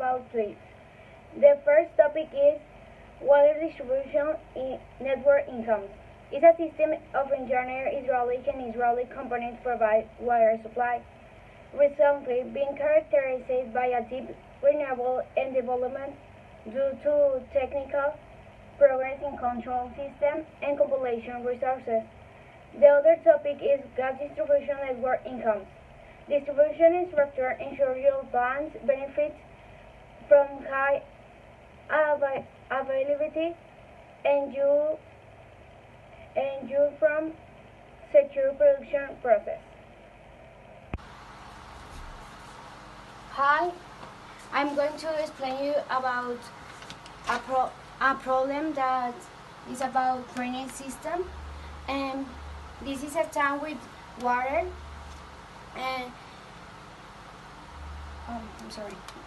about fleets. The first topic is water distribution network incomes. It's a system of engineered hydraulic and hydraulic components provide water supply. Recently being characterized by a deep renewal and development due to technical progress in control system and compilation resources. The other topic is gas distribution network incomes. Distribution structure ensures your bands benefit from high availability and you from secure production process. Hi, I'm going to explain you about a problem that is about drainage system, and this is a tank with water, and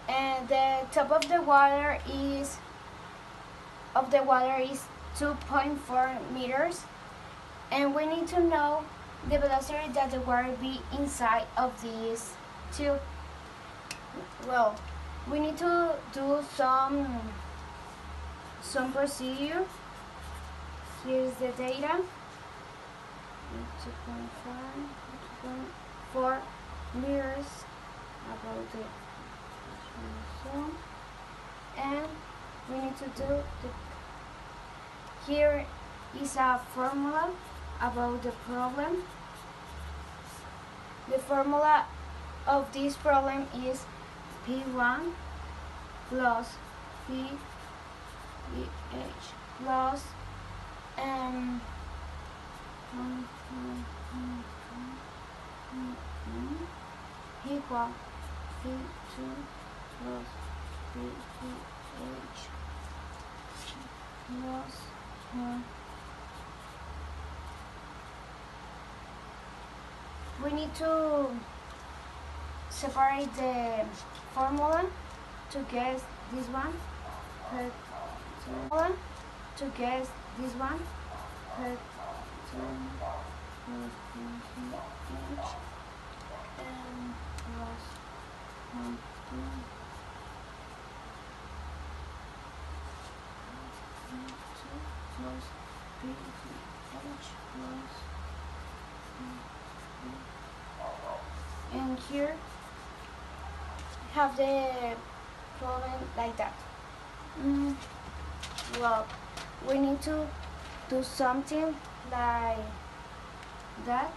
and the top of the water is 2.4 meters, and we need to know the velocity that the water be inside of this tube. Well, we need to do some procedure. Here's the data. 2.4 meters about the zone, and we need to do here is a formula about the problem. The formula of this problem is P1 plus PH plus equal P2 plus PH plus 1. We need to separate the formula to get this one. Formula to get this one. And plus 1, 2, plus PH plus, and here have the problem like that. Well, we need to do something like that.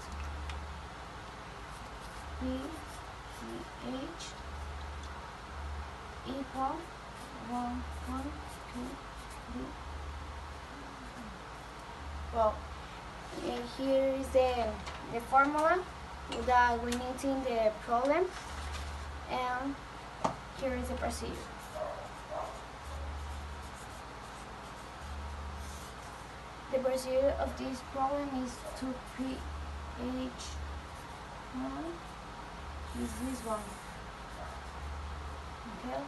PH equal 1, 1, 2, 3. Well, here is the formula that we need in the problem, and here is the procedure. The procedure of this problem is to pH 1 is this one, okay,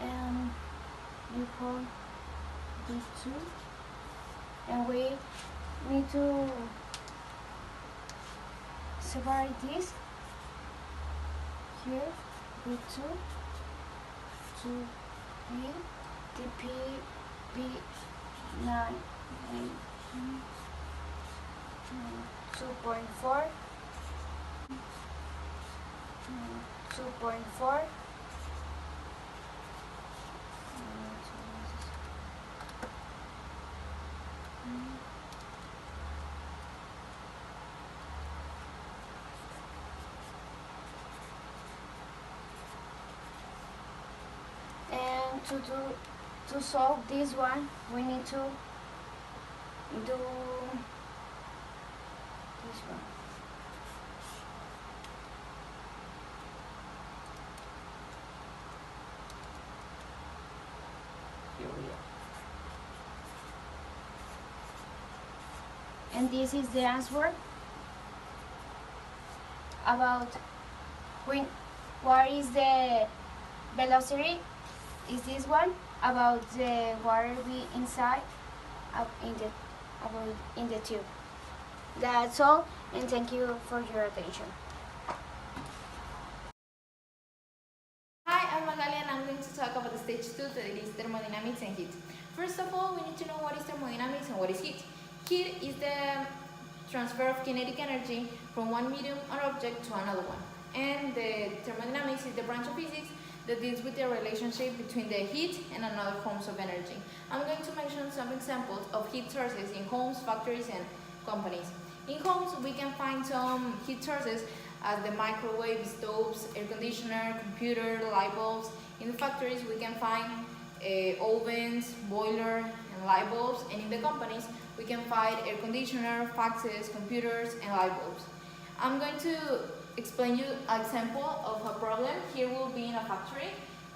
and equal B2, and we need to separate this here, B2 to B, the P9 2.4, 2.4, and to solve this one, we need to do this one. Here we are. And this is the answer about what is the velocity is this one about the water be inside in the tube. That's all, and thank you for your attention. Hi, I'm Magali, and I'm going to talk Stage 2, that is thermodynamics and heat. First of all, we need to know what is thermodynamics and what is heat. Heat is the transfer of kinetic energy from one medium or object to another one. And the thermodynamics is the branch of physics that deals with the relationship between the heat and another forms of energy. I'm going to mention some examples of heat sources in homes, factories, and companies. In homes, we can find some heat sources as the microwave, stoves, air conditioner, computer, light bulbs. In the factories, we can find ovens, boiler, and light bulbs. And in the companies, we can find air conditioner, faxes, computers, and light bulbs. I'm going to explain you an example of a problem. Here will be in a factory,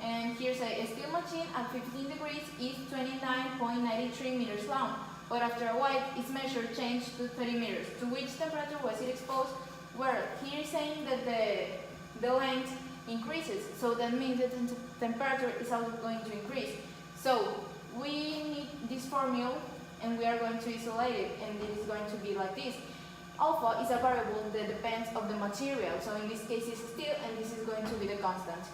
and here's a steel machine at 15 degrees is 29.93 meters long, but after a while its measure changed to 30 meters. To which temperature was it exposed? Well, here is saying that the length increases, so that means that the temperature is also going to increase. So we need this formula, and we are going to isolate it, and it is going to be like this. Alpha is a variable that depends on the material, so in this case it's steel, and this is going to be the constant.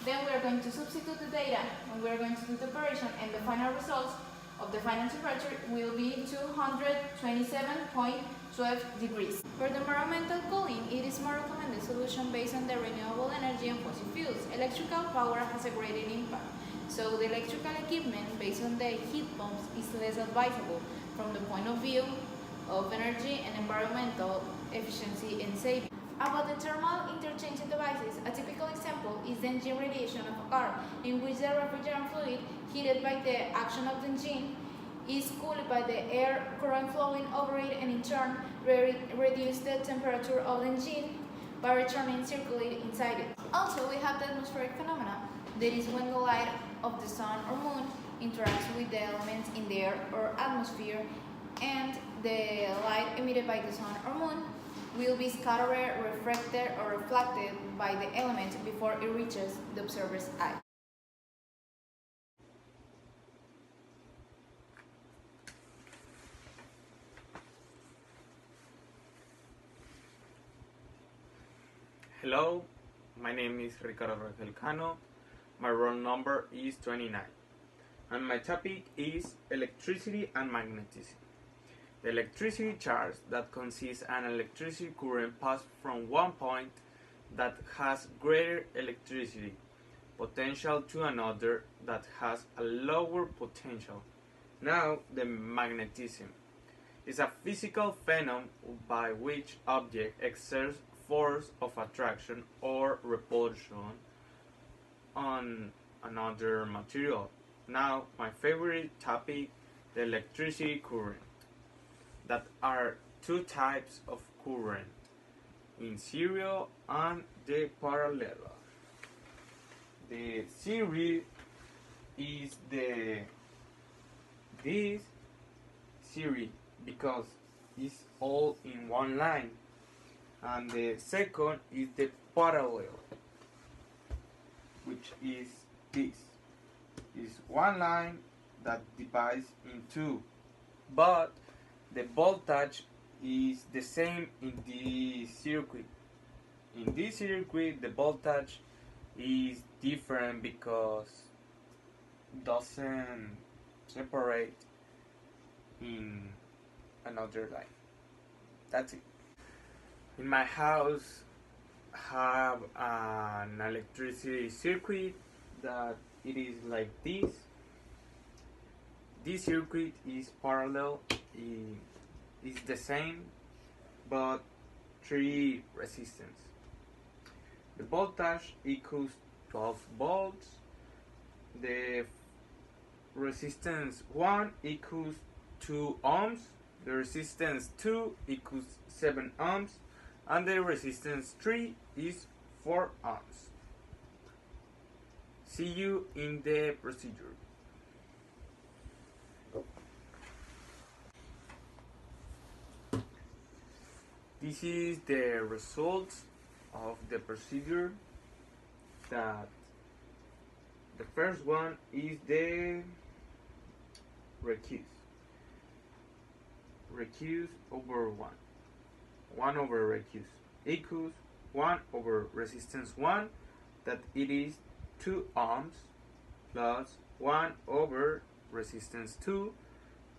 Then we are going to substitute the data, and we are going to do the operation, and the final results of the final temperature will be 227.12 degrees. For the environmental cooling, it is more recommended solution based on the renewable energy and fossil fuels. Electrical power has a greater impact, so the electrical equipment based on the heat pumps is less advisable from the point of view of energy and environmental efficiency and saving. About the thermal interchanging devices, a typical example is the engine radiation of a car, in which the refrigerant fluid, heated by the action of the engine, is cooled by the air current flowing over it, and in turn reduce the temperature of the engine by returning circulate inside it. Also, we have the atmospheric phenomena, that is when the light of the sun or moon interacts with the elements in the air or atmosphere, and the light emitted by the sun or moon will be scattered, refracted, or reflected by the element before it reaches the observer's eye. Hello, my name is Ricardo Cano. My roll number is 29, and my topic is electricity and magnetism. The electricity charge that consists an electricity current passed from one point that has greater electricity potential to another that has a lower potential. Now, the magnetism is a physical phenomenon by which object exerts force of attraction or repulsion on another material. Now, my favorite topic, the electricity current. That are two types of current, in serial and the parallel. The series is this series because it's all in one line, and the second is the parallel, which is this. Is one line that divides in two, but the voltage is the same in this circuit. In this circuit, the voltage is different because it doesn't separate in another line. That's it. In my house, I have an electricity circuit that it is like this. This circuit is parallel, is the same, but 3 resistance. The voltage equals 12 volts. The resistance 1 equals 2 ohms. The resistance 2 equals 7 ohms. And the resistance 3 is 4 ohms. See you in the procedure. This is the results of the procedure. That the first one is the recuse. Recuse over 1. 1 over recuse equals 1 over resistance 1, that it is 2 ohms plus 1 over resistance 2,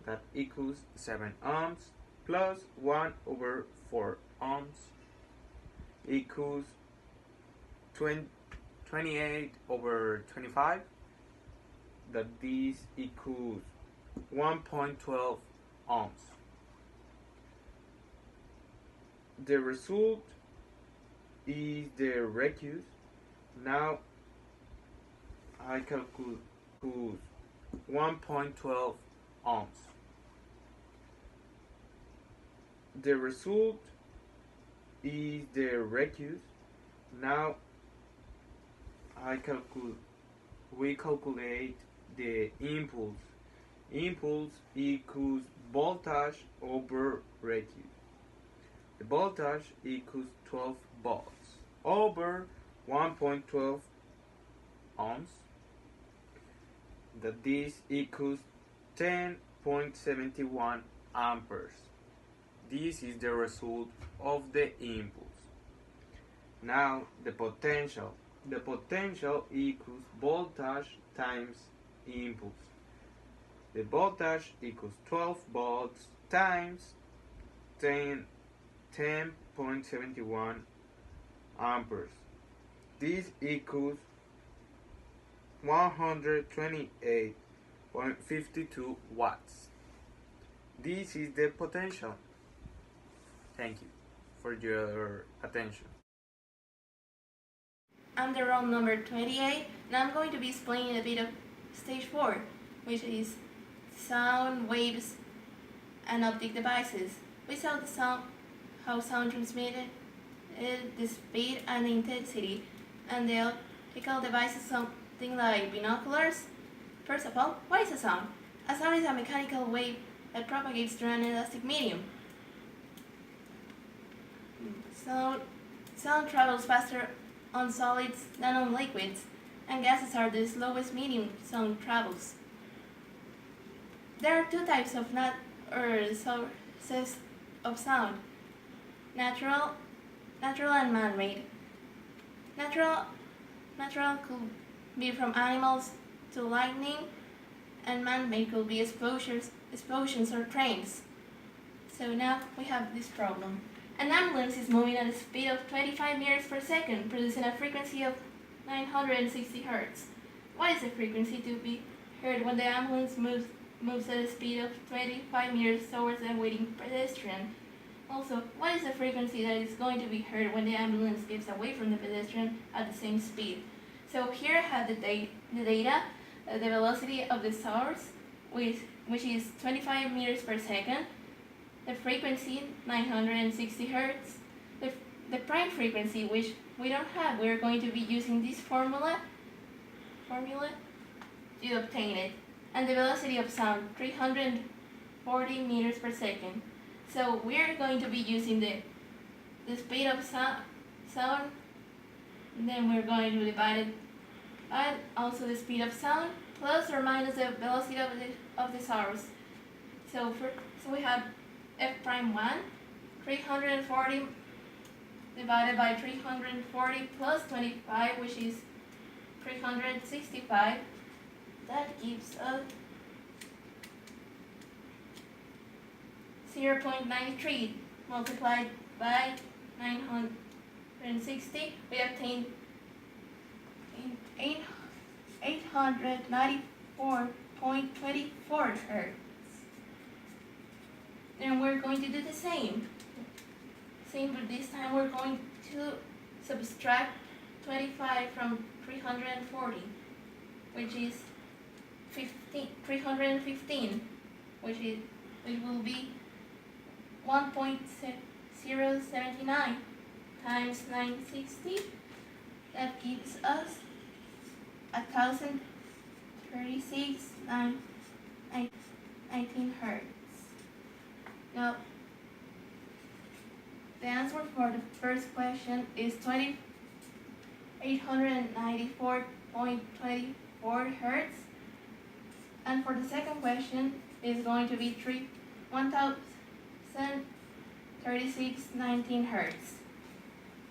that equals 7 ohms, plus 1 over 4 ohms equals 28 over 25, that this equals 1.12 ohms. The result is the radius. Now I calculate 1.12 ohms. The result is the radius. Now we calculate the impulse. Impulse equals voltage over radius. The voltage equals 12 volts over 1.12 ohms, that this equals 10.71 amperes. This is the result of the impulse. Now the potential. The potential equals voltage times impulse. The voltage equals 12 volts times 10.71 amperes. This equals 128.52 watts. This is the potential. Thank you for your attention. I'm the roll number 28, and I'm going to be explaining a bit of stage 4, which is sound waves and optic devices. We saw how sound transmitted, the speed and the intensity, and the optical devices, something like binoculars. First of all, what is a sound? A sound is a mechanical wave that propagates through an elastic medium. Sound travels faster on solids than on liquids, and gases are the slowest medium sound travels. There are two types of sources of sound: natural and man-made. Natural could be from animals to lightning, and man-made could be explosions or trains. So now we have this problem. An ambulance is moving at a speed of 25 meters per second, producing a frequency of 960 Hz. What is the frequency to be heard when the ambulance moves at a speed of 25 meters towards a waiting pedestrian? Also, what is the frequency that is going to be heard when the ambulance gets away from the pedestrian at the same speed? So here I have the data, the velocity of the source, which is 25 meters per second, the frequency 960 Hz, the prime frequency, which we don't have. We're going to be using this formula to obtain it, and the velocity of sound 340 meters per second. So we're going to be using the speed of sound, and then we're going to divide it by also the speed of sound plus or minus the velocity of the source. So we have f prime 1, 340 divided by 340 plus 25, which is 365. That gives us 0.93 multiplied by 960. We obtain 894.24 Hz. Then we're going to do the same, but this time we're going to subtract 25 from 340, which is 315, which will be 1.079 times 960. That gives us 1,036.19 Hz. Now, the answer for the first question is 894.24 Hz, and for the second question is going to be 1,036.19 Hz.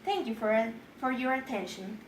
Thank you for your attention.